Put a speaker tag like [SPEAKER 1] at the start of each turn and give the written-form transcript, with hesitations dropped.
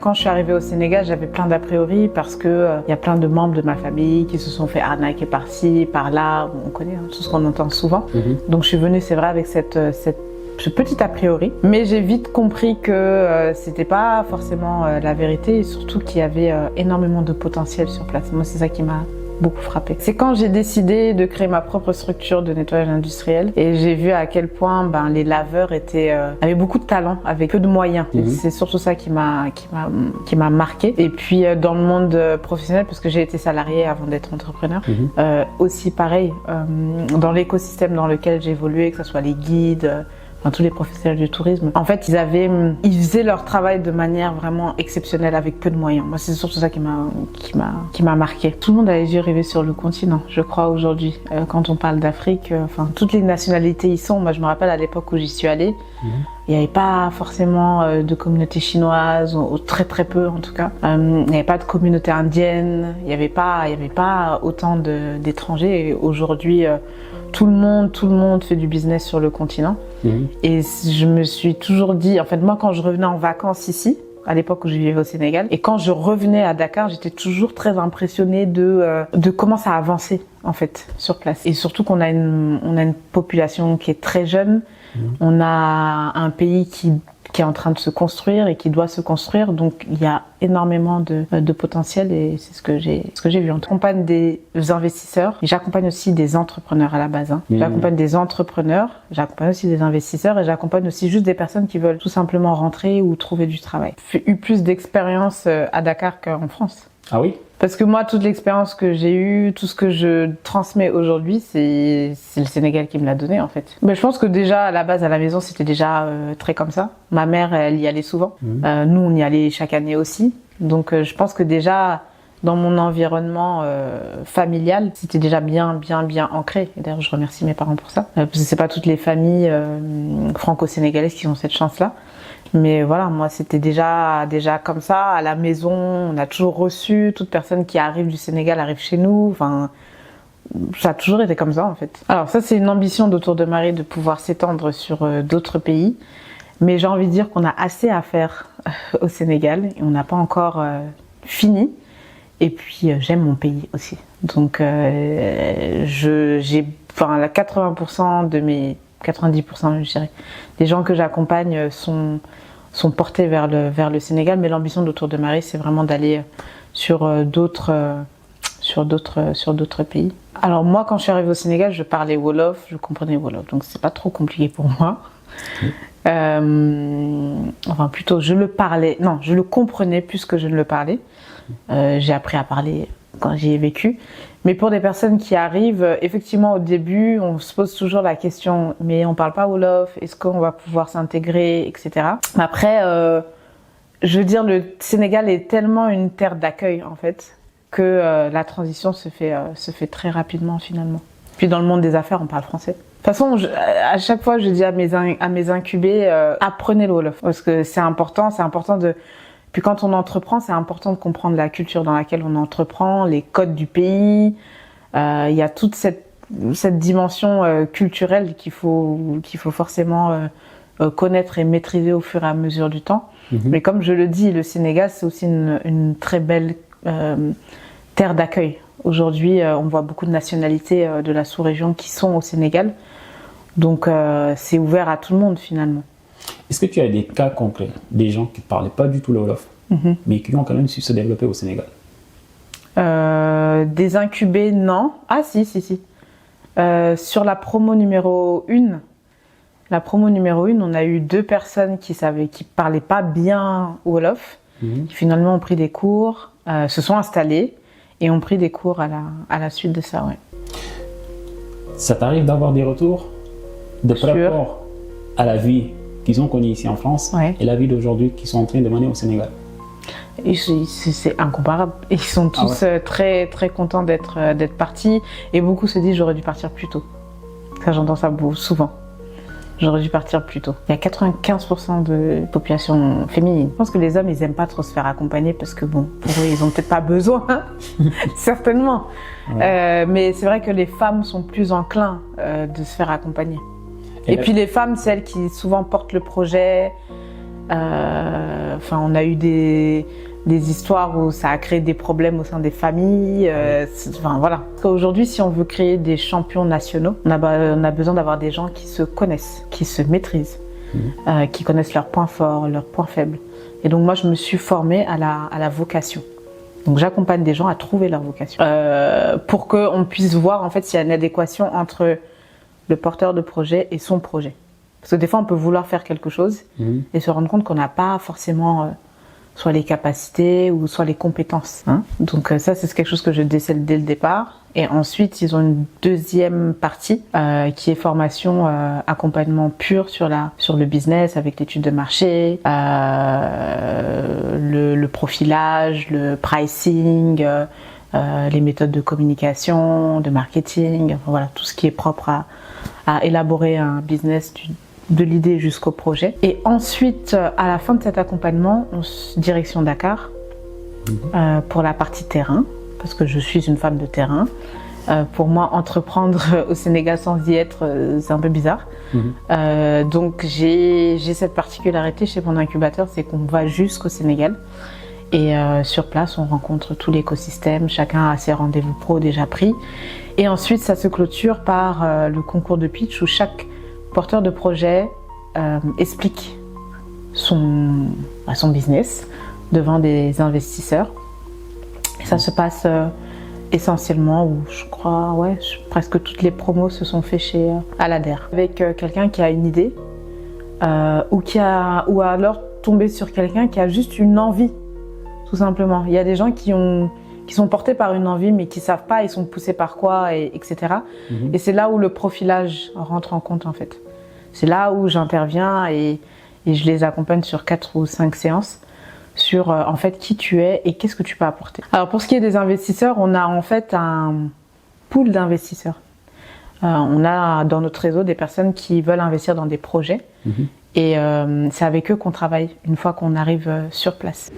[SPEAKER 1] quand je suis arrivée au Sénégal, j'avais plein d'a priori parce que y a plein de membres de ma famille qui se sont fait arnaquer par-ci, par-là. On connaît tout ce qu'on entend souvent. Donc je suis venue, c'est vrai, avec ce petit a priori. Mais j'ai vite compris que c'était pas forcément la vérité et surtout qu'il y avait énormément de potentiel sur place. Moi, c'est ça qui m'a beaucoup frappé. C'est quand j'ai décidé de créer ma propre structure de nettoyage industriel et j'ai vu à quel point les laveurs avaient beaucoup de talent avec peu de moyens. C'est surtout ça qui m'a marqué. Et puis dans le monde professionnel, parce que j'ai été salariée avant d'être entrepreneur, aussi pareil, dans l'écosystème dans lequel j'ai évolué, que ce soit les guides, tous les professionnels du tourisme. En fait, ils faisaient leur travail de manière vraiment exceptionnelle avec peu de moyens. Moi, c'est surtout ça qui m'a marqué. Tout le monde a les yeux rivés sur le continent, je crois, aujourd'hui. Quand on parle d'Afrique, toutes les nationalités y sont. Moi, je me rappelle à l'époque où j'y suis allée, il n'y avait pas forcément de communauté chinoise, ou très très peu en tout cas. Il n'y avait pas de communauté indienne, il n'y avait pas autant d'étrangers. Et aujourd'hui, tout le monde fait du business sur le continent. Et je me suis toujours dit, en fait, moi, quand je revenais en vacances ici, à l'époque où je vivais au Sénégal, et quand je revenais à Dakar, j'étais toujours très impressionnée de comment ça avançait, en fait, sur place. Et surtout qu'on a une population qui est très jeune. On a un pays qui est en train de se construire et qui doit se construire, donc il y a énormément de potentiel et c'est ce que j'ai vu. J'accompagne des investisseurs, j'accompagne aussi des entrepreneurs à la base. J'accompagne des entrepreneurs, j'accompagne aussi des investisseurs et j'accompagne aussi juste des personnes qui veulent tout simplement rentrer ou trouver du travail. J'ai eu plus d'expérience à Dakar qu'en France.
[SPEAKER 2] Ah oui?
[SPEAKER 1] Parce que moi, toute l'expérience que j'ai eue, tout ce que je transmets aujourd'hui, c'est le Sénégal qui me l'a donné en fait. Mais je pense que déjà, à la base, à la maison, c'était déjà très comme ça. Ma mère, elle y allait souvent. Nous, on y allait chaque année aussi. Donc je pense que déjà, dans mon environnement familial, c'était déjà bien ancré. Et d'ailleurs, je remercie mes parents pour ça. Parce que c'est pas toutes les familles franco-sénégalaises qui ont cette chance-là. Mais voilà, moi c'était déjà comme ça, à la maison, on a toujours reçu, toute personne qui arrive du Sénégal arrive chez nous, enfin, ça a toujours été comme ça en fait. Alors ça c'est une ambition d'Autour de Marie de pouvoir s'étendre sur d'autres pays, mais j'ai envie de dire qu'on a assez à faire au Sénégal et on n'a pas encore fini. Et puis j'aime mon pays aussi, donc j'ai 80% de mes 90% je dirais, des gens que j'accompagne sont portés vers le Sénégal, mais l'ambition d'Autour de Marie, c'est vraiment d'aller sur d'autres pays. Alors moi, quand je suis arrivée au Sénégal, je parlais Wolof, je comprenais Wolof, donc c'est pas trop compliqué pour moi. Enfin plutôt, je le comprenais plus que je ne le parlais. J'ai appris à parler quand j'y ai vécu. Mais pour des personnes qui arrivent, effectivement, au début, on se pose toujours la question, mais on parle pas Wolof, est-ce qu'on va pouvoir s'intégrer, etc. Mais après, je veux dire, le Sénégal est tellement une terre d'accueil, en fait, que la transition se fait très rapidement, finalement. Puis dans le monde des affaires, on parle français. De toute façon, à chaque fois, je dis à mes incubés, apprenez le Wolof, parce que c'est important de... Puis quand on entreprend, c'est important de comprendre la culture dans laquelle on entreprend, les codes du pays. Il y a toute cette dimension culturelle qu'il faut forcément connaître et maîtriser au fur et à mesure du temps. Mais comme je le dis, le Sénégal, c'est aussi une très belle terre d'accueil. Aujourd'hui, on voit beaucoup de nationalités de la sous-région qui sont au Sénégal. Donc c'est ouvert à tout le monde finalement.
[SPEAKER 2] Est-ce que tu as des cas concrets, des gens qui ne parlaient pas du tout le Wolof, mais qui ont quand même su se développer au Sénégal?
[SPEAKER 1] Des incubés, non. Ah si. Sur la promo numéro 1, on a eu 2 personnes qui parlaient pas bien Wolof, qui finalement ont pris des cours, se sont installées et ont pris des cours à la suite de ça. Ouais.
[SPEAKER 2] Ça t'arrive d'avoir des retours de par rapport à la vie qu'ils ont connue ici en France et la vie d'aujourd'hui qu'ils sont en train de mener au Sénégal?
[SPEAKER 1] C'est incomparable. Ils sont tous très très contents d'être partis et beaucoup se disent j'aurais dû partir plus tôt. Ça j'entends ça souvent. J'aurais dû partir plus tôt. Il y a 95% de population féminine. Je pense que les hommes ils aiment pas trop se faire accompagner parce que bon, pour eux ils ont peut-être pas besoin, certainement. Mais c'est vrai que les femmes sont plus enclins de se faire accompagner. Et puis les femmes, c'est elles qui souvent portent le projet. Enfin, on a eu des histoires où ça a créé des problèmes au sein des familles. Enfin, voilà. Aujourd'hui, si on veut créer des champions nationaux, on a besoin d'avoir des gens qui se connaissent, qui se maîtrisent, qui connaissent leurs points forts, leurs points faibles. Et donc moi, je me suis formée à la vocation. Donc j'accompagne des gens à trouver leur vocation pour qu'on puisse voir en fait s'il y a une adéquation entre le porteur de projet et son projet. Parce que des fois, on peut vouloir faire quelque chose et se rendre compte qu'on n'a pas forcément soit les capacités ou soit les compétences. Donc ça, c'est quelque chose que je décèle dès le départ. Et ensuite, ils ont une deuxième partie qui est formation, accompagnement pur sur le business avec l'étude de marché, le profilage, le pricing, les méthodes de communication, de marketing, voilà, tout ce qui est propre à élaborer un business de l'idée jusqu'au projet. Et ensuite, à la fin de cet accompagnement, direction Dakar pour la partie terrain, parce que je suis une femme de terrain. Pour moi, entreprendre au Sénégal sans y être, c'est un peu bizarre. Donc j'ai cette particularité chez mon incubateur, c'est qu'on va jusqu'au Sénégal. Et sur place, on rencontre tout l'écosystème, chacun a ses rendez-vous pro déjà pris. Et ensuite, ça se clôture par le concours de pitch où chaque porteur de projet explique son business devant des investisseurs. Et ça se passe essentiellement, où je crois, presque toutes les promos se sont faites chez Alader. Avec quelqu'un qui a une idée ou alors tomber sur quelqu'un qui a juste une envie, tout simplement. Il y a des gens qui sont portés par une envie mais qui ne savent pas, ils sont poussés par quoi, etc. Et c'est là où le profilage rentre en compte en fait. C'est là où j'interviens et je les accompagne sur 4 ou 5 séances sur en fait qui tu es et qu'est-ce que tu peux apporter. Alors pour ce qui est des investisseurs, on a en fait un pool d'investisseurs. On a dans notre réseau des personnes qui veulent investir dans des projets et c'est avec eux qu'on travaille une fois qu'on arrive sur place.